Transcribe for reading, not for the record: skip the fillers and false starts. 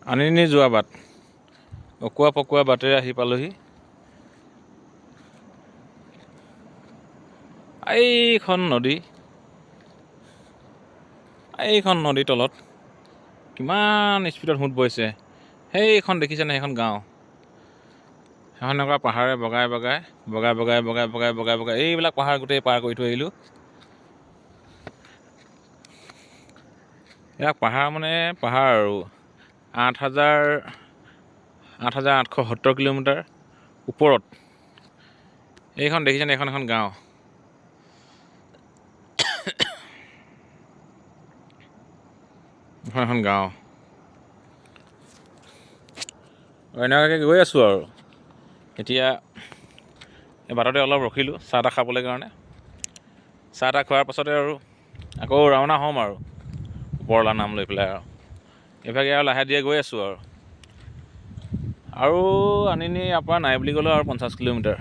আনিনি যোৱা বাট অকোৱা পকোৱা বাটেৰে আহি পালোহি। এইখন নদীৰ তলত কিমান স্পীডত সোঁত বৈছে। সেইখন দেখিছেনে? সেইখন গাঁও। সেইখন এনেকুৱা পাহাৰে বগাই এইবিলাক পাহাৰ গোটেই পাৰ কৰি থৈ আহিলোঁ। ইয়াক পাহাৰ মানে পাহাৰ আৰু 8,870 কিলোমিটাৰ ওপৰত। এইখন দেখিছেনে? এখন গাঁও। এখন গাঁও। এনেকুৱাকৈ গৈ আছোঁ আৰু এতিয়া এই বাটতে অলপ ৰখিলোঁ চাহ তাহ খাবলৈ কাৰণে। চাহ তাহ খোৱাৰ পাছতে আৰু আকৌ ৰাওনা হ'ম আৰু ওপৰলা নাম লৈ পেলাই আৰু এইভাগে আৰু লাহে ধীৰে গৈ আছোঁ আৰু আনিনি ইয়াৰ পৰা নাই বুলি ক'লেও আৰু 50 কিলোমিটাৰ।